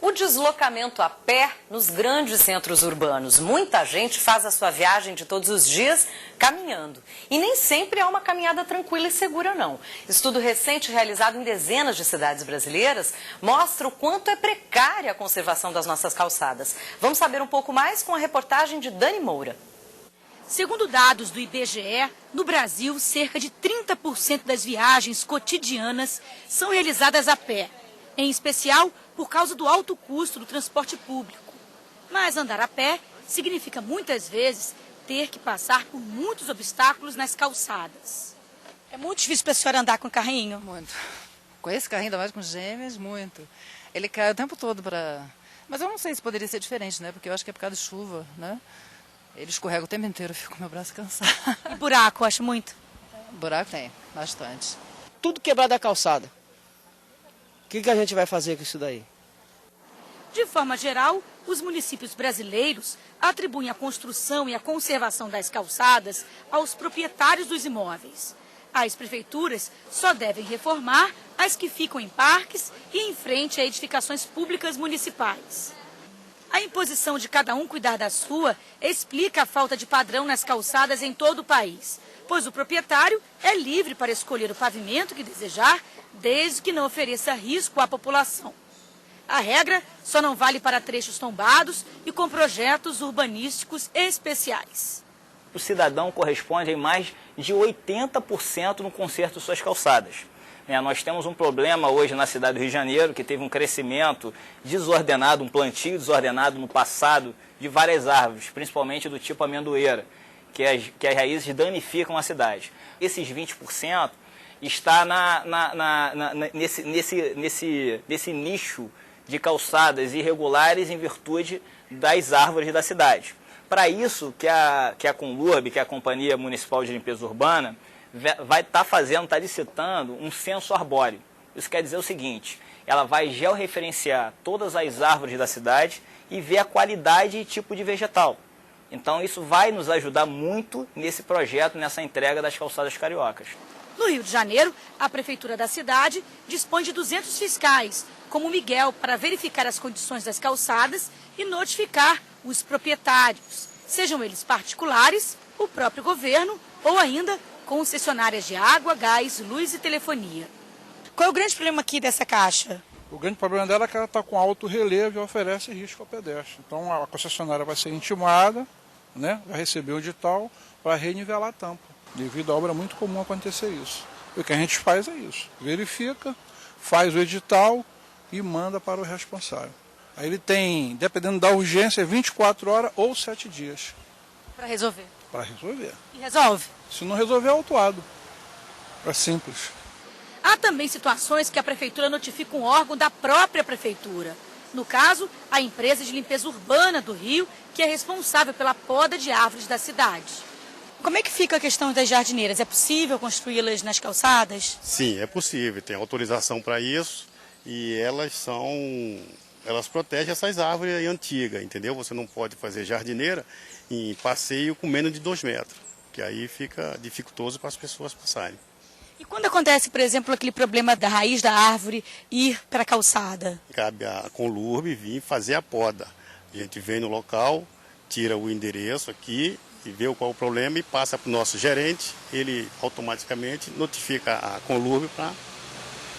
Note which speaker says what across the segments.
Speaker 1: O deslocamento a pé nos grandes centros urbanos. Muita gente faz a sua viagem de todos os dias caminhando. E nem sempre é uma caminhada tranquila e segura, não. Estudo recente realizado em dezenas de cidades brasileiras mostra o quanto é precária a conservação das nossas calçadas. Vamos saber um pouco mais com a reportagem de Dani Moura.
Speaker 2: Segundo dados do IBGE, no Brasil, cerca de 30% das viagens cotidianas são realizadas a pé, em especial por causa do alto custo do transporte público. Mas andar a pé significa muitas vezes ter que passar por muitos obstáculos nas calçadas. É muito difícil para a senhora andar com carrinho?
Speaker 3: Muito. Com esse carrinho, ainda mais com gêmeos, muito. Ele cai o tempo todo para... Mas eu não sei se poderia ser diferente, né? Porque eu acho que é por causa de chuva, né? Ele escorrega o tempo inteiro, eu fico com meu braço cansado.
Speaker 2: E buraco, acho muito?
Speaker 3: Buraco tem, bastante.
Speaker 4: Tudo quebrado da calçada. O que a gente vai fazer com isso daí?
Speaker 2: De forma geral, os municípios brasileiros atribuem a construção e a conservação das calçadas aos proprietários dos imóveis. As prefeituras só devem reformar as que ficam em parques e em frente a edificações públicas municipais. A imposição de cada um cuidar da sua explica a falta de padrão nas calçadas em todo o país, pois o proprietário é livre para escolher o pavimento que desejar, desde que não ofereça risco à população. A regra só não vale para trechos tombados e com projetos urbanísticos especiais.
Speaker 5: O cidadão corresponde a mais de 80% no conserto de suas calçadas. Nós temos um problema hoje na cidade do Rio de Janeiro, que teve um crescimento desordenado, um plantio desordenado no passado de várias árvores, principalmente do tipo amendoeira, que as raízes danificam a cidade. Esses 20% está nesse nicho de calçadas irregulares em virtude das árvores da cidade. Para isso que a Conlurb, que é a Companhia Municipal de Limpeza Urbana, vai estar licitando um censo arbóreo. Isso quer dizer o seguinte: ela vai georreferenciar todas as árvores da cidade e ver a qualidade e tipo de vegetal. Então isso vai nos ajudar muito nesse projeto, nessa entrega das calçadas cariocas.
Speaker 2: No Rio de Janeiro, a prefeitura da cidade dispõe de 200 fiscais, como Miguel, para verificar as condições das calçadas e notificar os proprietários, sejam eles particulares, o próprio governo ou ainda concessionárias de água, gás, luz e telefonia. Qual é o grande problema aqui dessa caixa?
Speaker 6: O grande problema dela é que ela está com alto relevo e oferece risco ao pedestre. Então a concessionária vai ser intimada, né, vai receber o edital para renivelar a tampa. Devido à obra é muito comum acontecer isso. O que a gente faz é isso, verifica, faz o edital e manda para o responsável. Aí ele tem, dependendo da urgência, 24 horas ou 7 dias.
Speaker 2: Para resolver?
Speaker 6: Para resolver.
Speaker 2: E resolve?
Speaker 6: Se não resolver, é autuado. É simples.
Speaker 2: Há também situações que a prefeitura notifica um órgão da própria prefeitura. No caso, a empresa de limpeza urbana do Rio, que é responsável pela poda de árvores da cidade. Como é que fica a questão das jardineiras? É possível construí-las nas calçadas?
Speaker 7: Sim, é possível. Tem autorização para isso e elas protegem essas árvores antigas, entendeu? Você não pode fazer jardineira em passeio com menos de 2 metros, que aí fica dificultoso para as pessoas passarem.
Speaker 2: E quando acontece, por exemplo, aquele problema da raiz da árvore ir para a calçada?
Speaker 7: Cabe a Conlurb vir fazer a poda. A gente vem no local, tira o endereço aqui e vê qual é o problema e passa para o nosso gerente. Ele automaticamente notifica a Conlurb para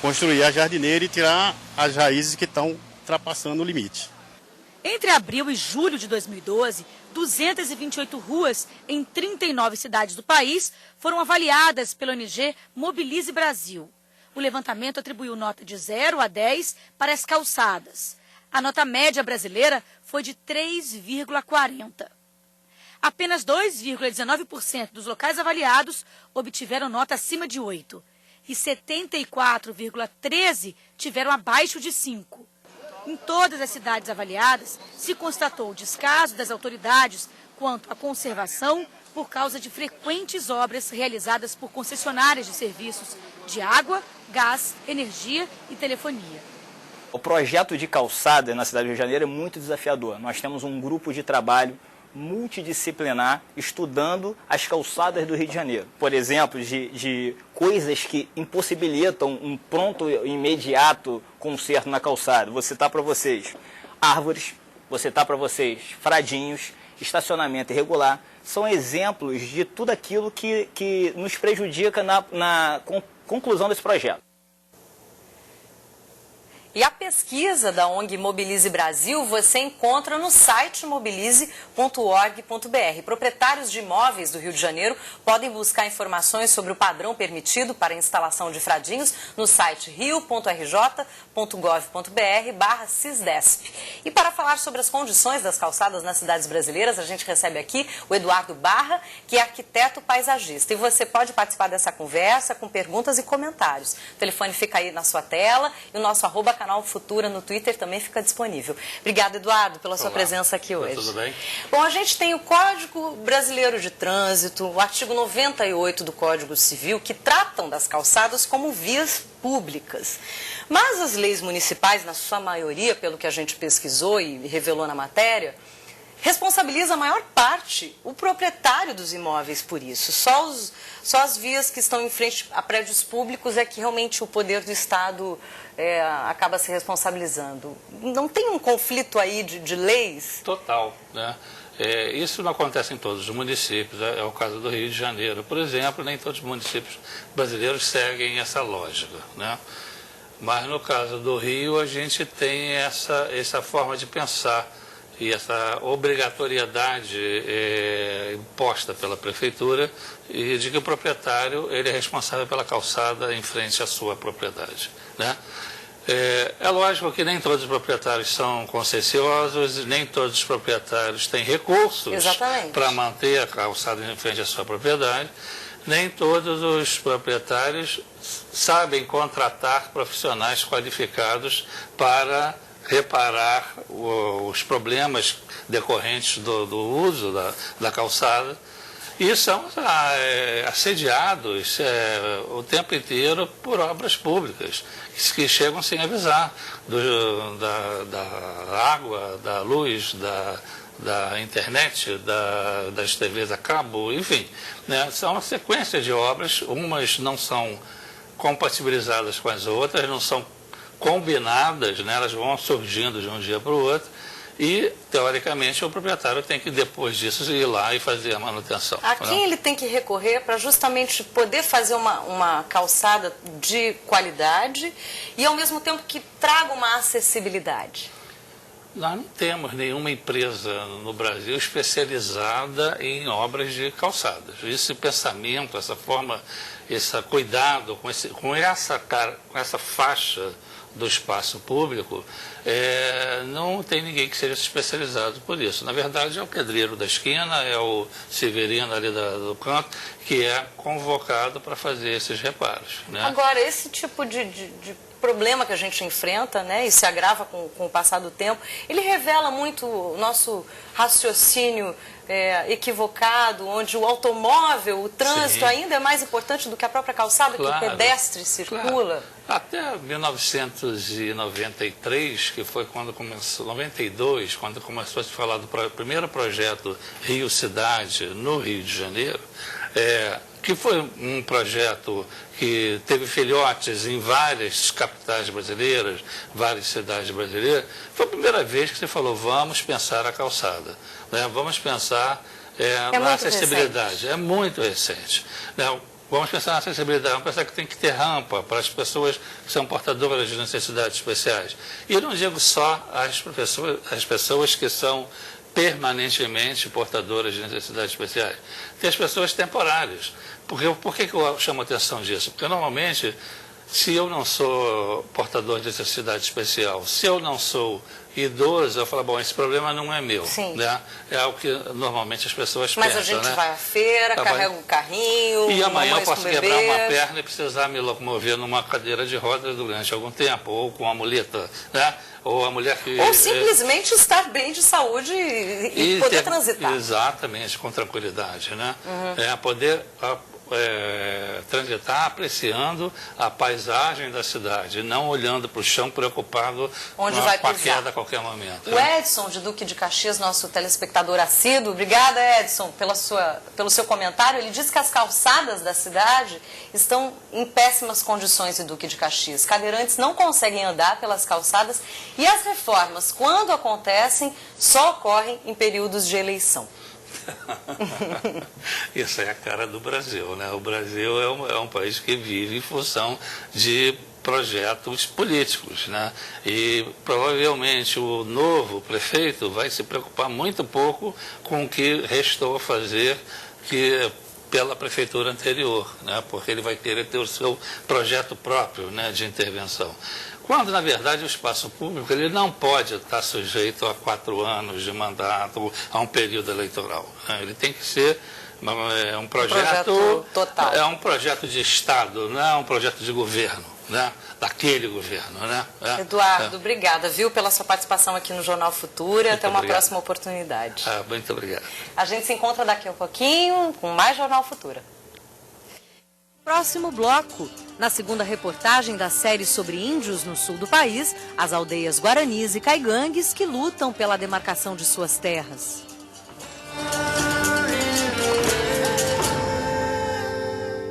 Speaker 7: construir a jardineira e tirar as raízes que estão ultrapassando o limite.
Speaker 2: Entre abril e julho de 2012, 228 ruas em 39 cidades do país foram avaliadas pela ONG Mobilize Brasil. O levantamento atribuiu nota de 0 a 10 para as calçadas. A nota média brasileira foi de 3,40. Apenas 2,19% dos locais avaliados obtiveram nota acima de 8 e 74,13% tiveram abaixo de 5. Em todas as cidades avaliadas, se constatou o descaso das autoridades quanto à conservação por causa de frequentes obras realizadas por concessionárias de serviços de água, gás, energia e telefonia.
Speaker 5: O projeto de calçada na cidade do Rio de Janeiro é muito desafiador. Nós temos um grupo de trabalho multidisciplinar estudando as calçadas do Rio de Janeiro. Por exemplo, de coisas que impossibilitam um pronto e imediato conserto na calçada. Vou citar para vocês: árvores, vou citar para vocês, fradinhos, estacionamento irregular, são exemplos de tudo aquilo que nos prejudica na conclusão desse projeto.
Speaker 1: E a pesquisa da ONG Mobilize Brasil você encontra no site mobilize.org.br. Proprietários de imóveis do Rio de Janeiro podem buscar informações sobre o padrão permitido para a instalação de fradinhos no site rio.rj.gov.br/cisdesp. E para falar sobre as condições das calçadas nas cidades brasileiras, a gente recebe aqui o Eduardo Barra, que é arquiteto paisagista. E você pode participar dessa conversa com perguntas e comentários. O telefone fica aí na sua tela e o nosso @canal Futura no Twitter também fica disponível. Obrigada, Eduardo, pela sua presença aqui hoje.
Speaker 8: Tudo bem?
Speaker 1: Bom, a gente tem o Código Brasileiro de Trânsito, o artigo 98 do Código Civil, que tratam das calçadas como vias públicas. Mas as leis municipais, na sua maioria, pelo que a gente pesquisou e revelou na matéria, responsabiliza a maior parte o proprietário dos imóveis por isso. Só as vias que estão em frente a prédios públicos é que realmente o poder do Estado acaba se responsabilizando. Não tem um conflito aí de leis?
Speaker 8: Total, né? Isso não acontece em todos os municípios, é o caso do Rio de Janeiro. Por exemplo, nem todos os municípios brasileiros seguem essa lógica, né? Mas no caso do Rio, a gente tem essa forma de pensar e essa obrigatoriedade imposta pela prefeitura e de que o proprietário ele é responsável pela calçada em frente à sua propriedade, né? É lógico que nem todos os proprietários são conscienciosos, nem todos os proprietários têm recursos para manter a calçada em frente à sua propriedade, nem todos os proprietários sabem contratar profissionais qualificados para reparar os problemas decorrentes do uso da calçada. E são assediados o tempo inteiro por obras públicas, que chegam sem avisar da água, da luz, da internet, das TVs a cabo, enfim, né? São uma sequência de obras, umas não são compatibilizadas com as outras, não são combinadas, né? Elas vão surgindo de um dia para o outro. E, teoricamente, o proprietário tem que, depois disso, ir lá e fazer a manutenção.
Speaker 1: A quem ele tem que recorrer para justamente poder fazer uma calçada de qualidade e, ao mesmo tempo, que traga uma acessibilidade?
Speaker 8: Nós não temos nenhuma empresa no Brasil especializada em obras de calçadas. Esse pensamento, essa forma, esse cuidado com essa faixa do espaço público, não tem ninguém que seja especializado por isso. Na verdade, é o pedreiro da esquina, é o Severino ali do canto, que é convocado para fazer esses reparos, né? Agora,
Speaker 1: esse tipo de problema que a gente enfrenta, né, e se agrava com o passar do tempo, ele revela muito o nosso raciocínio equivocado, onde o automóvel, o trânsito ainda é mais importante do que a própria calçada, que o pedestre circula.
Speaker 8: Até 1993, que foi quando começou, 92, quando começou a se falar do primeiro projeto Rio Cidade no Rio de Janeiro, que foi um projeto que teve filhotes em várias capitais brasileiras, várias cidades brasileiras. Foi a primeira vez que você falou, vamos pensar a calçada, né? Vamos pensar na acessibilidade. Recente. É muito recente, né? Vamos pensar na acessibilidade, vamos pensar que tem que ter rampa para as pessoas que são portadoras de necessidades especiais. E eu não digo só as pessoas que são permanentemente portadoras de necessidades especiais. Tem as pessoas temporárias. Por que eu chamo a atenção disso? Porque normalmente, se eu não sou portador de necessidade especial, se eu não sou idoso, eu falo, bom, esse problema não é meu. Né? É algo que normalmente as pessoas pensam.
Speaker 1: Mas a gente vai à feira, carrega um carrinho,
Speaker 8: e amanhã eu posso quebrar uma perna e precisar me locomover numa cadeira de rodas durante algum tempo, ou com uma muleta, né? Ou a mulher que...
Speaker 1: Ou simplesmente estar bem de saúde e poder transitar.
Speaker 8: Exatamente, com tranquilidade, né? Poder transitar apreciando a paisagem da cidade, não olhando para o chão preocupado com a queda a qualquer momento.
Speaker 1: O Edson de Duque de Caxias, nosso telespectador assíduo, obrigada, Edson, pelo seu comentário. Ele diz que as calçadas da cidade estão em péssimas condições em Duque de Caxias. Cadeirantes não conseguem andar pelas calçadas e as reformas, quando acontecem, só ocorrem em períodos de eleição.
Speaker 8: Isso é a cara do Brasil, né? O Brasil é um país que vive em função de projetos políticos, né? E provavelmente o novo prefeito vai se preocupar muito pouco com o que restou a fazer pela prefeitura anterior, né? Porque ele vai querer ter o seu projeto próprio, né, de intervenção. Quando, na verdade, o espaço público ele não pode estar sujeito a 4 anos de mandato, a um período eleitoral, né? Ele tem que ser um projeto total. É um projeto de Estado, não é um projeto de governo, né? Daquele governo, né?
Speaker 1: Eduardo, obrigada, viu, pela sua participação aqui no Jornal Futura. Até uma próxima oportunidade.
Speaker 8: Muito obrigado.
Speaker 1: A gente se encontra daqui a pouquinho com mais Jornal Futura. Próximo bloco. Na segunda reportagem da série sobre índios no sul do país, as aldeias guaranis e caigangues que lutam pela demarcação de suas terras.